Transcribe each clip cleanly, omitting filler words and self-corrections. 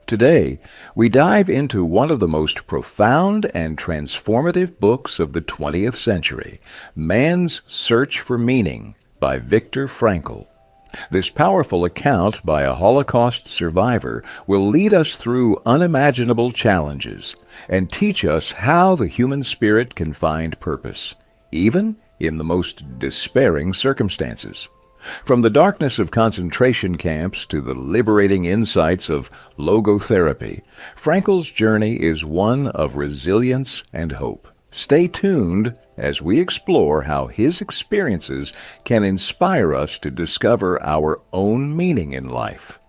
Today, we dive into one of the most profound and transformative books of the 20th century, Man's Search for Meaning by Viktor Frankl. This powerful account by a Holocaust survivor will lead us through unimaginable challenges and teach us how the human spirit can find purpose, even in the most despairing circumstances. From the darkness of concentration camps to the liberating insights of logotherapy, Frankl's journey is one of resilience and hope. Stay tuned as we explore how his experiences can inspire us to discover our own meaning in life.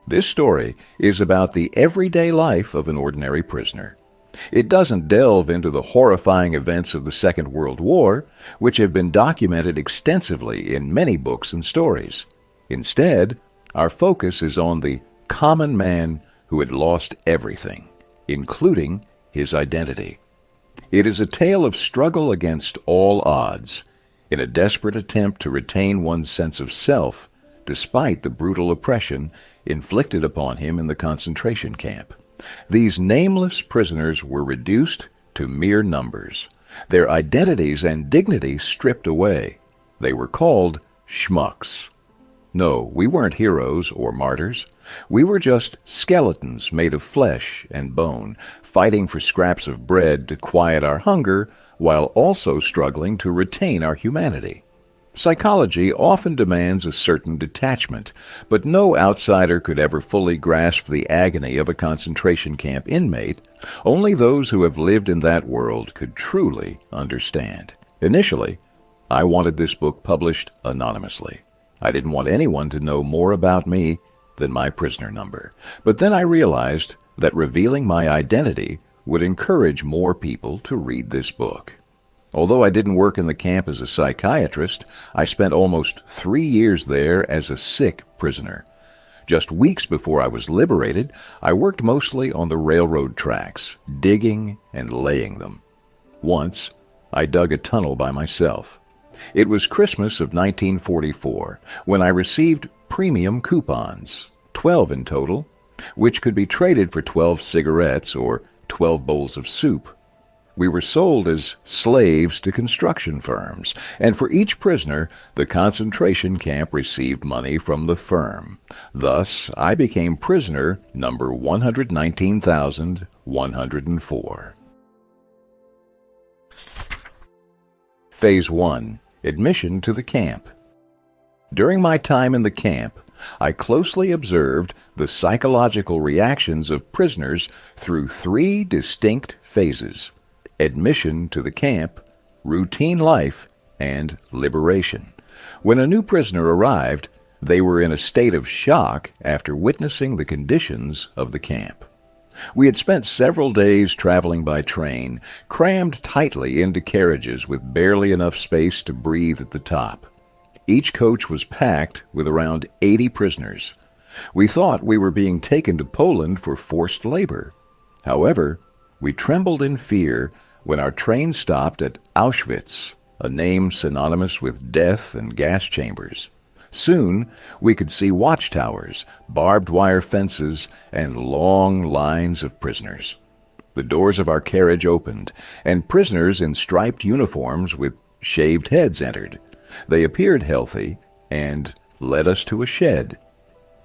This story is about the everyday life of an ordinary prisoner. It doesn't delve into the horrifying events of the Second World War, which have been documented extensively in many books and stories. Instead, our focus is on the common man who had lost everything, including his identity. It is a tale of struggle against all odds, in a desperate attempt to retain one's sense of self, despite the brutal oppression inflicted upon him in the concentration camp. These nameless prisoners were reduced to mere numbers, their identities and dignity stripped away. They were called schmucks. No, we weren't heroes or martyrs. We were just skeletons made of flesh and bone, fighting for scraps of bread to quiet our hunger while also struggling to retain our humanity. Psychology often demands a certain detachment, but no outsider could ever fully grasp the agony of a concentration camp inmate. Only those who have lived in that world could truly understand. Initially, I wanted this book published anonymously. I didn't want anyone to know more about me than my prisoner number. But then I realized that revealing my identity would encourage more people to read this book. Although I didn't work in the camp as a psychiatrist, I spent almost 3 years there as a sick prisoner. Just weeks before I was liberated, I worked mostly on the railroad tracks, digging and laying them. Once, I dug a tunnel by myself. It was Christmas of 1944, when I received premium coupons, 12 in total, which could be traded for 12 cigarettes or 12 bowls of soup. We were sold as slaves to construction firms, and for each prisoner, the concentration camp received money from the firm. Thus, I became prisoner number 119,104. Phase 1. Admission to the camp. During my time in the camp, I closely observed the psychological reactions of prisoners through 3 distinct phases: admission to the camp, routine life, and liberation. When a new prisoner arrived, they were in a state of shock after witnessing the conditions of the camp. We had spent several days traveling by train, crammed tightly into carriages with barely enough space to breathe at the top. Each coach was packed with around 80 prisoners. We thought we were being taken to Poland for forced labor. However, we trembled in fear when our train stopped at Auschwitz, a name synonymous with death and gas chambers. Soon, we could see watchtowers, barbed wire fences, and long lines of prisoners. The doors of our carriage opened, and prisoners in striped uniforms with shaved heads entered. They appeared healthy and led us to a shed.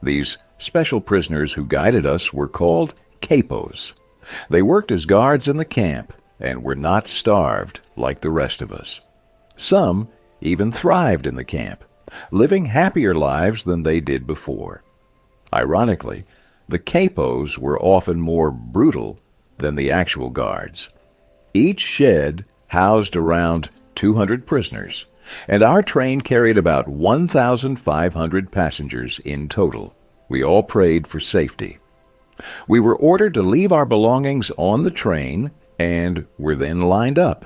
These special prisoners who guided us were called capos. They worked as guards in the camp and were not starved like the rest of us. Some even thrived in the camp, living happier lives than they did before. Ironically, the capos were often more brutal than the actual guards. Each shed housed around 200 prisoners, and our train carried about 1,500 passengers in total. We all prayed for safety. We were ordered to leave our belongings on the train and were then lined up.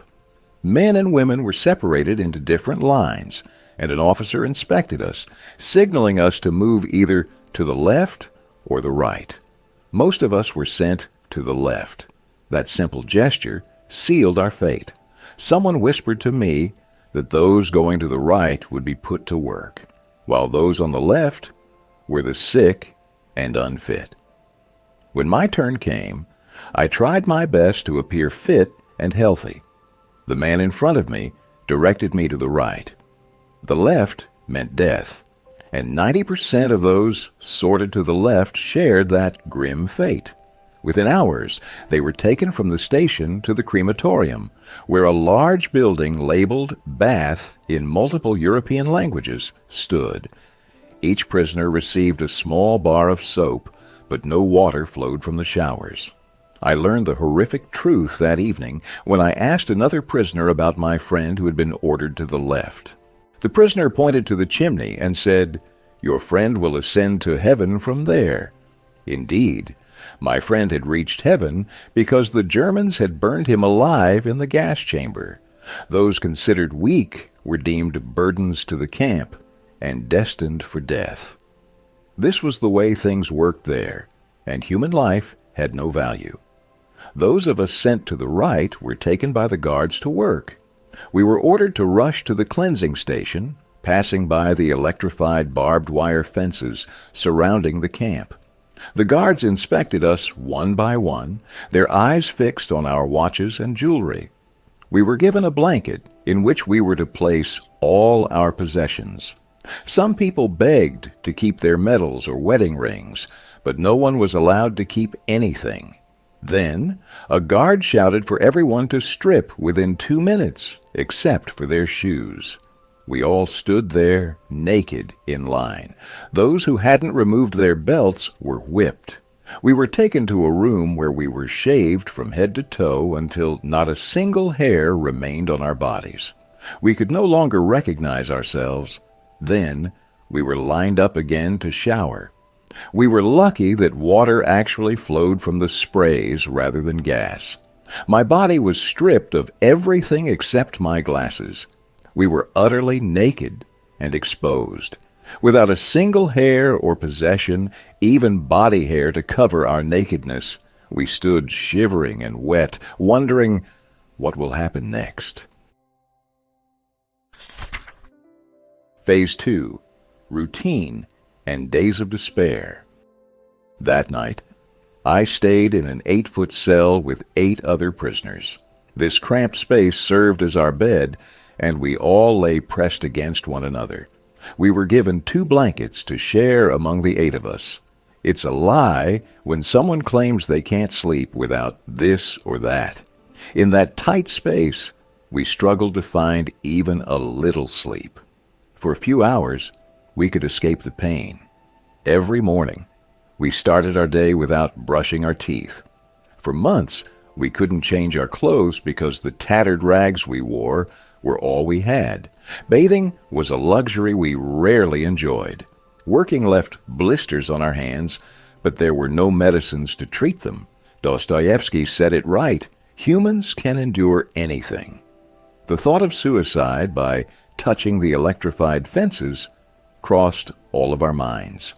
Men and women were separated into different lines, and an officer inspected us, signaling us to move either to the left or the right. Most of us were sent to the left. That simple gesture sealed our fate. Someone whispered to me that those going to the right would be put to work, while those on the left were the sick and unfit. When my turn came, I tried my best to appear fit and healthy. The man in front of me directed me to the right. The left meant death, and 90% of those sorted to the left shared that grim fate. Within hours, they were taken from the station to the crematorium, where a large building labeled Bath in multiple European languages stood. Each prisoner received a small bar of soap, but no water flowed from the showers. I learned the horrific truth that evening when I asked another prisoner about my friend who had been ordered to the left. The prisoner pointed to the chimney and said, "Your friend will ascend to heaven from there." Indeed, my friend had reached heaven because the Germans had burned him alive in the gas chamber. Those considered weak were deemed burdens to the camp and destined for death. This was the way things worked there, and human life had no value. Those of us sent to the right were taken by the guards to work. We were ordered to rush to the cleansing station, passing by the electrified barbed wire fences surrounding the camp. The guards inspected us one by one, their eyes fixed on our watches and jewelry. We were given a blanket in which we were to place all our possessions. Some people begged to keep their medals or wedding rings, but no one was allowed to keep anything. Then a guard shouted for everyone to strip within 2 minutes, except for their shoes. We all stood there naked in line. Those who hadn't removed their belts were whipped. We were taken to a room where we were shaved from head to toe until not a single hair remained on our bodies. We could no longer recognize ourselves. Then we were lined up again to shower. We were lucky that water actually flowed from the sprays rather than gas. My body was stripped of everything except my glasses. We were utterly naked and exposed, without a single hair or possession, even body hair to cover our nakedness. We stood shivering and wet, wondering what will happen next. Phase 2. Routine and Days of Despair. That night, I stayed in an 8-foot cell with 8 other prisoners. This cramped space served as our bed, and we all lay pressed against one another. We were given 2 blankets to share among the 8 of us. It's a lie when someone claims they can't sleep without this or that. In that tight space, we struggled to find even a little sleep. For a few hours, we could escape the pain. Every morning, we started our day without brushing our teeth. For months, we couldn't change our clothes because the tattered rags we wore were all we had. Bathing was a luxury we rarely enjoyed. Working left blisters on our hands, but there were no medicines to treat them. Dostoevsky said it right: humans can endure anything. The thought of suicide by touching the electrified fences crossed all of our minds.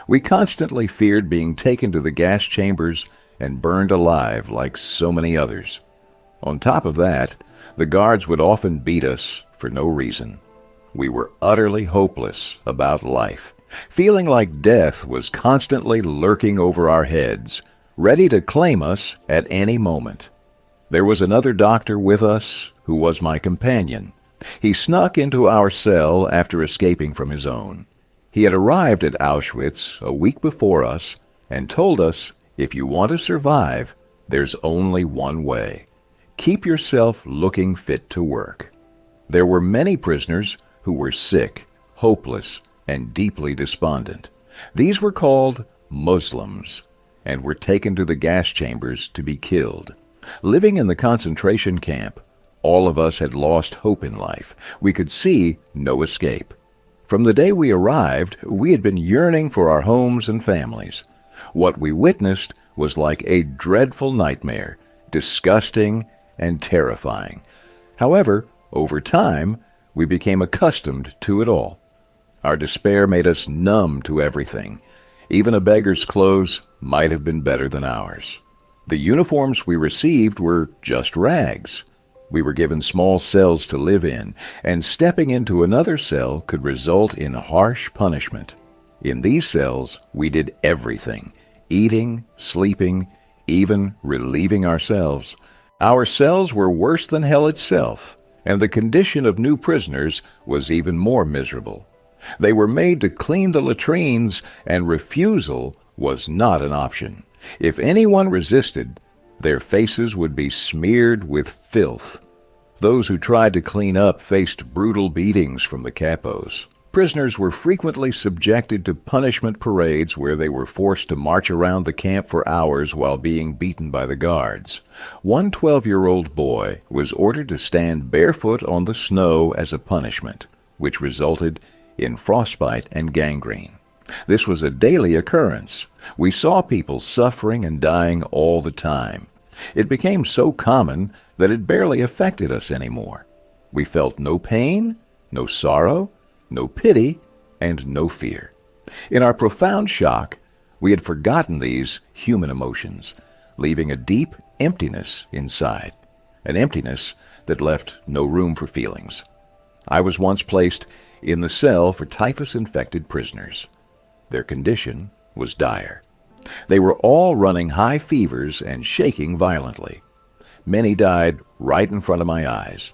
We constantly feared being taken to the gas chambers and burned alive like so many others. On top of that, the guards would often beat us for no reason. We were utterly hopeless about life, feeling like death was constantly lurking over our heads, ready to claim us at any moment. There was another doctor with us who was my companion. He snuck into our cell after escaping from his own. He had arrived at Auschwitz a week before us and told us, if you want to survive, there's only one way. Keep yourself looking fit to work. There were many prisoners who were sick, hopeless, and deeply despondent. These were called Muslims and were taken to the gas chambers to be killed. Living in the concentration camp, all of us had lost hope in life. We could see no escape. From the day we arrived, we had been yearning for our homes and families. What we witnessed was like a dreadful nightmare, disgusting and terrifying. However, over time, we became accustomed to it all. Our despair made us numb to everything. Even a beggar's clothes might have been better than ours. The uniforms we received were just rags. We were given small cells to live in, and stepping into another cell could result in harsh punishment. In these cells, we did everything, eating, sleeping, even relieving ourselves. Our cells were worse than hell itself, and the condition of new prisoners was even more miserable. They were made to clean the latrines, and refusal was not an option. If anyone resisted, their faces would be smeared with filth. Those who tried to clean up faced brutal beatings from the capos. Prisoners were frequently subjected to punishment parades where they were forced to march around the camp for hours while being beaten by the guards. One 12-year-old boy was ordered to stand barefoot on the snow as a punishment, which resulted in frostbite and gangrene. This was a daily occurrence. We saw people suffering and dying all the time. It became so common that it barely affected us anymore. We felt no pain, no sorrow, no pity, and no fear. In our profound shock, we had forgotten these human emotions, leaving a deep emptiness inside, an emptiness that left no room for feelings. I was once placed in the cell for typhus-infected prisoners. Their condition was dire. They were all running high fevers and shaking violently. Many died right in front of my eyes.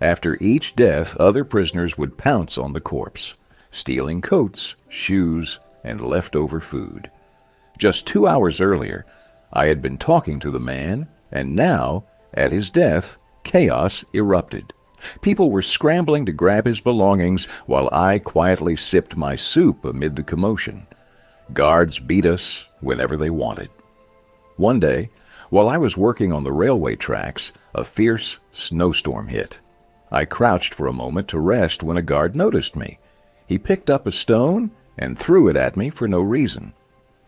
After each death, other prisoners would pounce on the corpse, stealing coats, shoes, and leftover food. Just 2 hours earlier, I had been talking to the man, and now, at his death, chaos erupted. People were scrambling to grab his belongings while I quietly sipped my soup amid the commotion. Guards beat us whenever they wanted. One day, while I was working on the railway tracks, a fierce snowstorm hit. I crouched for a moment to rest when a guard noticed me. He picked up a stone and threw it at me for no reason.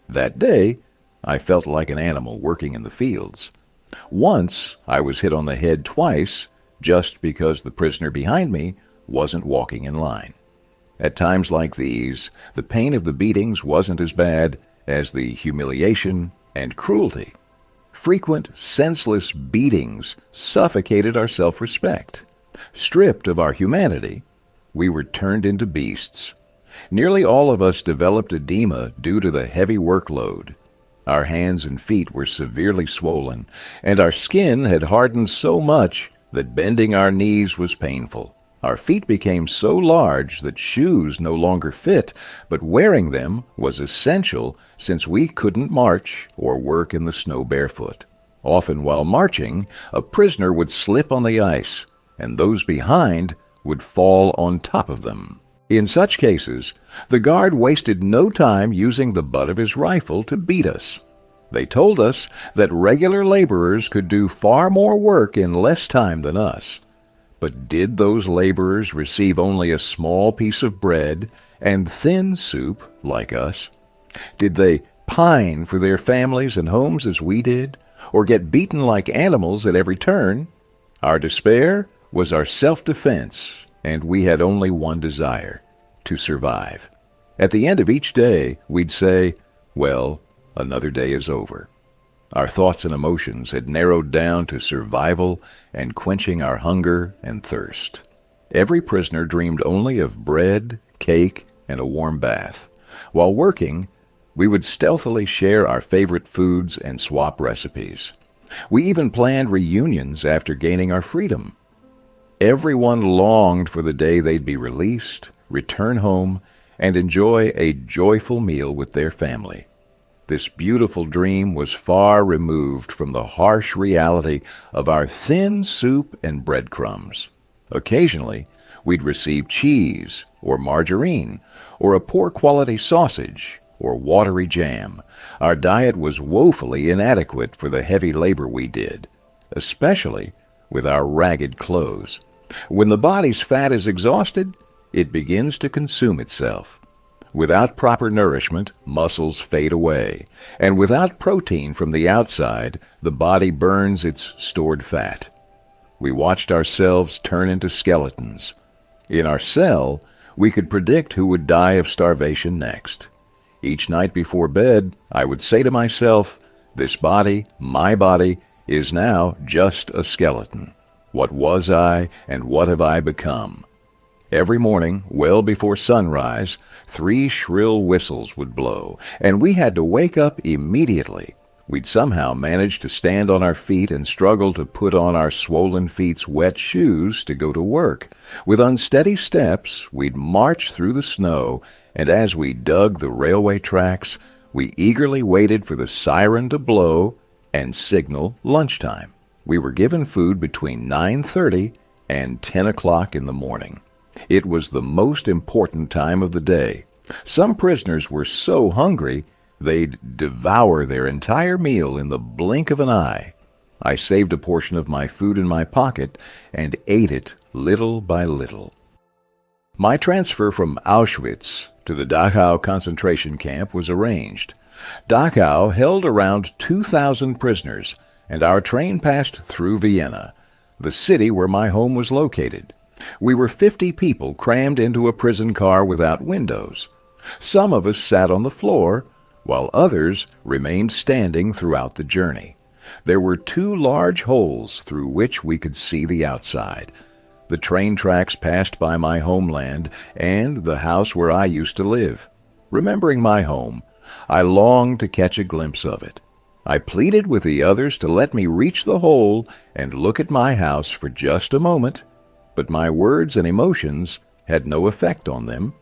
That day, I felt like an animal working in the fields. Once, I was hit on the head twice, just because the prisoner behind me wasn't walking in line. At times like these, the pain of the beatings wasn't as bad as the humiliation and cruelty. Frequent, senseless beatings suffocated our self-respect. Stripped of our humanity, we were turned into beasts. Nearly all of us developed edema due to the heavy workload. Our hands and feet were severely swollen, and our skin had hardened so much that bending our knees was painful. Our feet became so large that shoes no longer fit, but wearing them was essential since we couldn't march or work in the snow barefoot. Often while marching, a prisoner would slip on the ice, and those behind would fall on top of them. In such cases, the guard wasted no time using the butt of his rifle to beat us. They told us that regular laborers could do far more work in less time than us. But did those laborers receive only a small piece of bread and thin soup like us? Did they pine for their families and homes as we did, or get beaten like animals at every turn? Our despair was our self-defense, and we had only one desire: to survive. At the end of each day, we'd say, well, another day is over. Our thoughts and emotions had narrowed down to survival and quenching our hunger and thirst. Every prisoner dreamed only of bread, cake, and a warm bath. While working, we would stealthily share our favorite foods and swap recipes. We even planned reunions after gaining our freedom. Everyone longed for the day they'd be released, return home, and enjoy a joyful meal with their family. This beautiful dream was far removed from the harsh reality of our thin soup and breadcrumbs. Occasionally, we'd receive cheese or margarine or a poor quality sausage or watery jam. Our diet was woefully inadequate for the heavy labor we did, especially with our ragged clothes. When the body's fat is exhausted, it begins to consume itself. Without proper nourishment, muscles fade away, and without protein from the outside, the body burns its stored fat. We watched ourselves turn into skeletons. In our cell, we could predict who would die of starvation next. Each night before bed, I would say to myself, "This body, my body, is now just a skeleton. What was I, and what have I become?" Every morning, well before sunrise, 3 shrill whistles would blow, and we had to wake up immediately. We'd somehow manage to stand on our feet and struggle to put on our swollen feet's wet shoes to go to work. With unsteady steps, we'd march through the snow, and as we dug the railway tracks, we eagerly waited for the siren to blow and signal lunchtime. We were given food between 9:30 and 10 o'clock in the morning. It was the most important time of the day. Some prisoners were so hungry they'd devour their entire meal in the blink of an eye. I saved a portion of my food in my pocket and ate it little by little. My transfer from Auschwitz to the Dachau concentration camp was arranged. Dachau held around 2,000 prisoners, and our train passed through Vienna, the city where my home was located. We were 50 people crammed into a prison car without windows. Some of us sat on the floor, while others remained standing throughout the journey. There were 2 large holes through which we could see the outside. The train tracks passed by my homeland and the house where I used to live. Remembering my home, I longed to catch a glimpse of it. I pleaded with the others to let me reach the hole and look at my house for just a moment, but my words and emotions had no effect on them.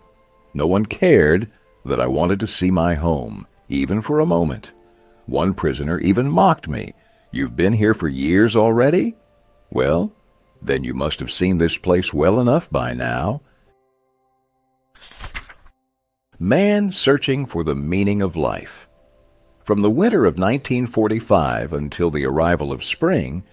No one cared that I wanted to see my home, even for a moment. One prisoner even mocked me. "You've been here for years already? Well, then you must have seen this place well enough by now." Man searching for the meaning of life. From the winter of 1945 until the arrival of spring,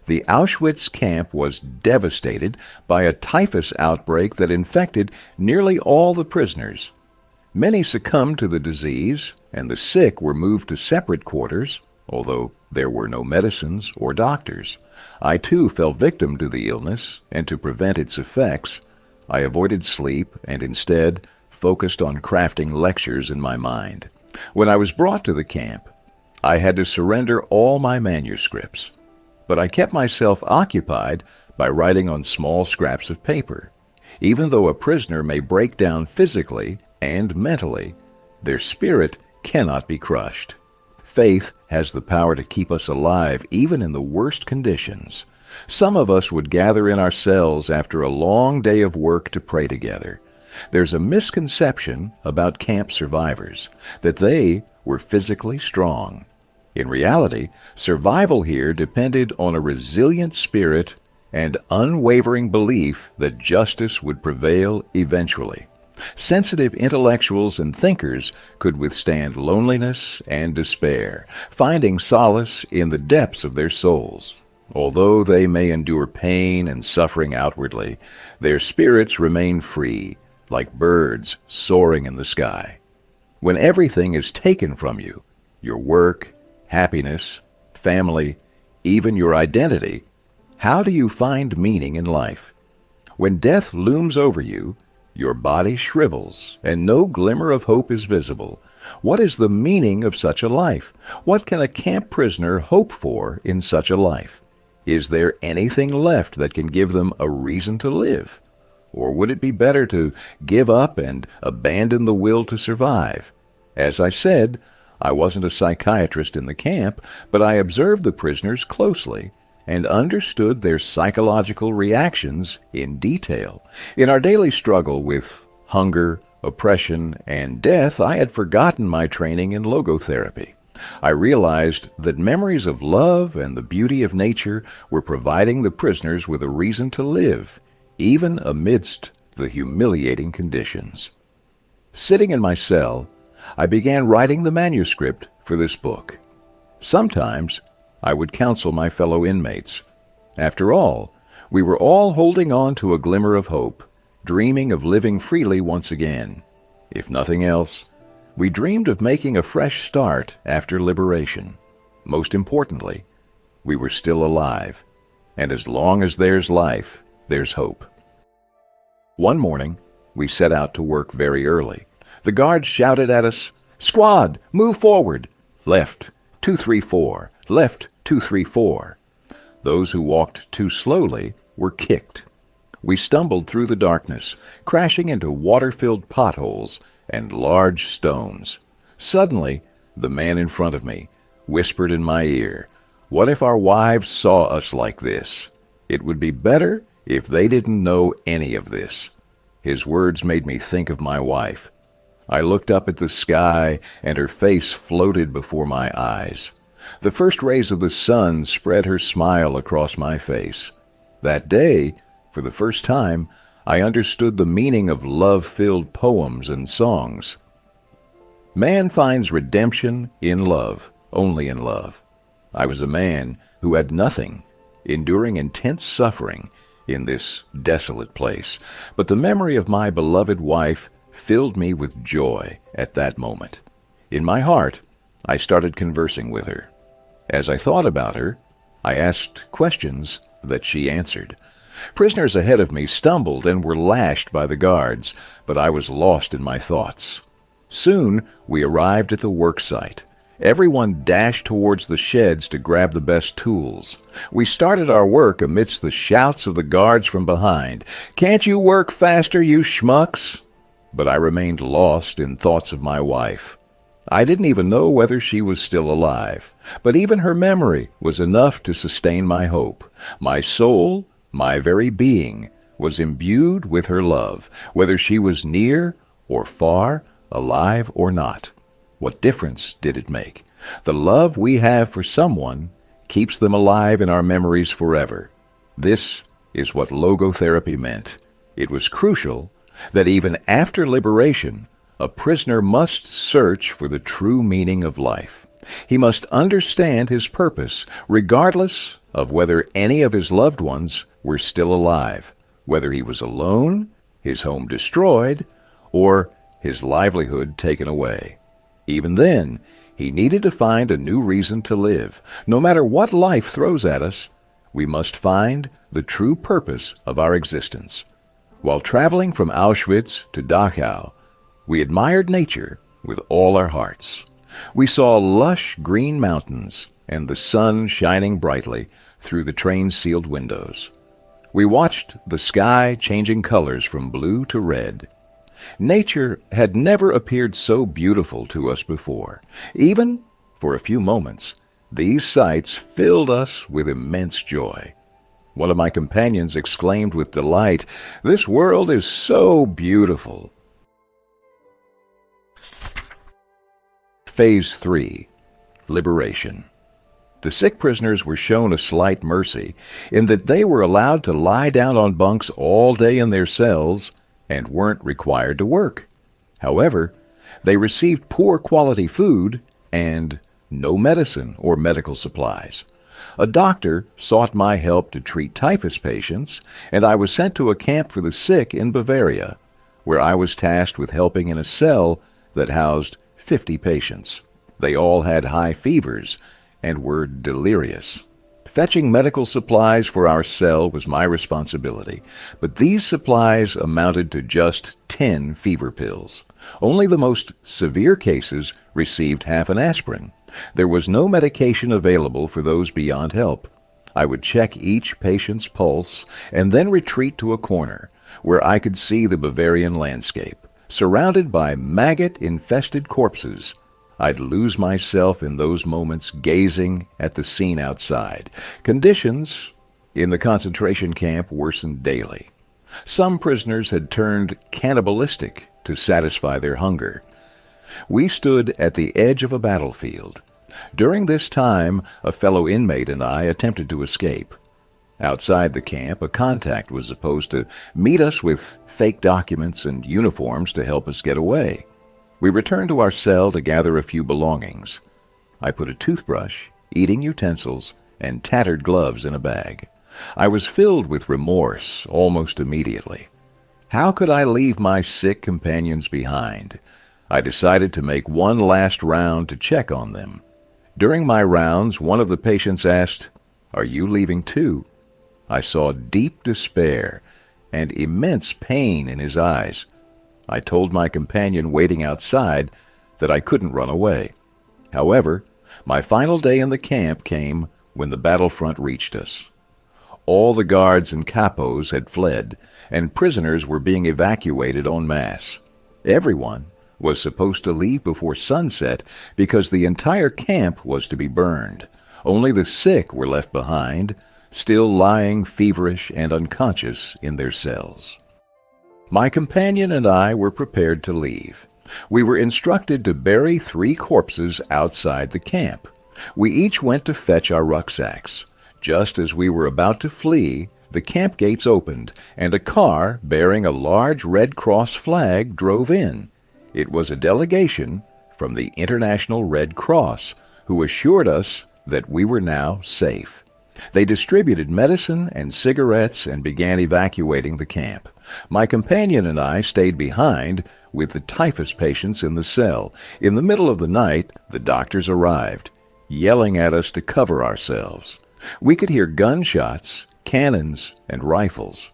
the Auschwitz camp was devastated by a typhus outbreak that infected nearly all the prisoners. Many succumbed to the disease, and the sick were moved to separate quarters, although there were no medicines or doctors. I too fell victim to the illness, and to prevent its effects, I avoided sleep and instead focused on crafting lectures in my mind. When I was brought to the camp, I had to surrender all my manuscripts, but I kept myself occupied by writing on small scraps of paper. Even though a prisoner may break down physically and mentally, their spirit cannot be crushed. Faith has the power to keep us alive even in the worst conditions. Some of us would gather in our cells after a long day of work to pray together. There's a misconception about camp survivors, that they were physically strong. In reality, survival here depended on a resilient spirit and unwavering belief that justice would prevail eventually. Sensitive intellectuals and thinkers could withstand loneliness and despair, finding solace in the depths of their souls. Although they may endure pain and suffering outwardly, their spirits remain free, like birds soaring in the sky. When everything is taken from you, your work, happiness, family, even your identity, how do you find meaning in life? When death looms over you, your body shrivels, and no glimmer of hope is visible. What is the meaning of such a life? What can a camp prisoner hope for in such a life? Is there anything left that can give them a reason to live? Or would it be better to give up and abandon the will to survive? As I said, I wasn't a psychiatrist in the camp, but I observed the prisoners closely and understood their psychological reactions in detail. In our daily struggle with hunger, oppression, and death, I had forgotten my training in logotherapy. I realized that memories of love and the beauty of nature were providing the prisoners with a reason to live, even amidst the humiliating conditions. Sitting in my cell, I began writing the manuscript for this book. Sometimes I would counsel my fellow inmates. After all, we were all holding on to a glimmer of hope, dreaming of living freely once again. If nothing else, we dreamed of making a fresh start after liberation. Most importantly, we were still alive, and as long as there's life, there's hope. One morning, we set out to work very early. The guards shouted at us, "Squad, move forward! Left, 234, left, 234. Those who walked too slowly were kicked. We stumbled through the darkness, crashing into water-filled potholes and large stones. Suddenly, the man in front of me whispered in my ear, "What if our wives saw us like this? It would be better if they didn't know any of this." His words made me think of my wife. I looked up at the sky, and her face floated before my eyes. The first rays of the sun spread her smile across my face. That day, for the first time, I understood the meaning of love-filled poems and songs. Man finds redemption in love, only in love. I was a man who had nothing, enduring intense suffering in this desolate place, but the memory of my beloved wife filled me with joy at that moment. In my heart, I started conversing with her. As I thought about her, I asked questions that she answered. Prisoners ahead of me stumbled and were lashed by the guards, but I was lost in my thoughts. Soon we arrived at the work site. Everyone dashed towards the sheds to grab the best tools. We started our work amidst the shouts of the guards from behind. "Can't you work faster, you schmucks?" But I remained lost in thoughts of my wife. I didn't even know whether she was still alive, but even her memory was enough to sustain my hope. My soul, my very being, was imbued with her love, whether she was near or far, alive or not. What difference did it make? The love we have for someone keeps them alive in our memories forever. This is what logotherapy meant. It was crucial that even after liberation, a prisoner must search for the true meaning of life. He must understand his purpose, regardless of whether any of his loved ones were still alive, whether he was alone, his home destroyed, or his livelihood taken away. Even then, he needed to find a new reason to live. No matter what life throws at us, we must find the true purpose of our existence. While traveling from Auschwitz to Dachau, we admired nature with all our hearts. We saw lush green mountains and the sun shining brightly through the train-sealed windows. We watched the sky changing colors from blue to red. Nature had never appeared so beautiful to us before. Even for a few moments, these sights filled us with immense joy. One of my companions exclaimed with delight, "This world is so beautiful." Phase 3. Liberation. The sick prisoners were shown a slight mercy in that they were allowed to lie down on bunks all day in their cells and weren't required to work. However, they received poor quality food and no medicine or medical supplies. A doctor sought my help to treat typhus patients, and I was sent to a camp for the sick in Bavaria, where I was tasked with helping in a cell that housed 50 patients. They all had high fevers and were delirious. Fetching medical supplies for our cell was my responsibility, but these supplies amounted to just 10 fever pills. Only the most severe cases received half an aspirin. There was no medication available for those beyond help. I would check each patient's pulse and then retreat to a corner where I could see the Bavarian landscape. Surrounded by maggot-infested corpses, I'd lose myself in those moments gazing at the scene outside. Conditions in the concentration camp worsened daily. Some prisoners had turned cannibalistic to satisfy their hunger. We stood at the edge of a battlefield. During this time, a fellow inmate and I attempted to escape. Outside the camp, a contact was supposed to meet us with fake documents and uniforms to help us get away. We returned to our cell to gather a few belongings. I put a toothbrush, eating utensils, and tattered gloves in a bag. I was filled with remorse almost immediately. How could I leave my sick companions behind? I decided to make one last round to check on them. During my rounds, one of the patients asked, "Are you leaving too?" I saw deep despair and immense pain in his eyes. I told my companion waiting outside that I couldn't run away. However, my final day in the camp came when the battlefront reached us. All the guards and capos had fled, and prisoners were being evacuated en masse. Everyone was supposed to leave before sunset because the entire camp was to be burned. Only the sick were left behind, still lying feverish and unconscious in their cells. My companion and I were prepared to leave. We were instructed to bury 3 corpses outside the camp. We each went to fetch our rucksacks. Just as we were about to flee, the camp gates opened, and a car bearing a large Red Cross flag drove in. It was a delegation from the International Red Cross, who assured us that we were now safe. They distributed medicine and cigarettes and began evacuating the camp. My companion and I stayed behind with the typhus patients in the cell. In the middle of the night, the doctors arrived, yelling at us to cover ourselves. We could hear gunshots, cannons, and rifles.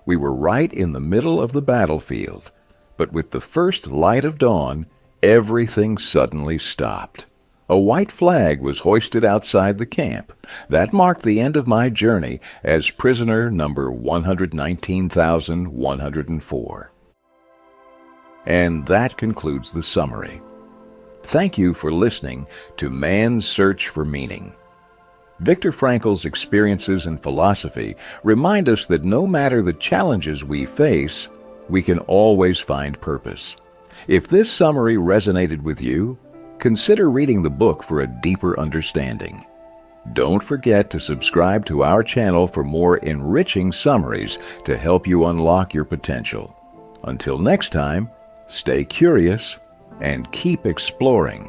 We were right in the middle of the battlefield, but with the first light of dawn, everything suddenly stopped. A white flag was hoisted outside the camp. That marked the end of my journey as prisoner number 119,104. And that concludes the summary. Thank you for listening to Man's Search for Meaning. Viktor Frankl's experiences and philosophy remind us that no matter the challenges we face, we can always find purpose. If this summary resonated with you, consider reading the book for a deeper understanding. Don't forget to subscribe to our channel for more enriching summaries to help you unlock your potential. Until next time, stay curious and keep exploring.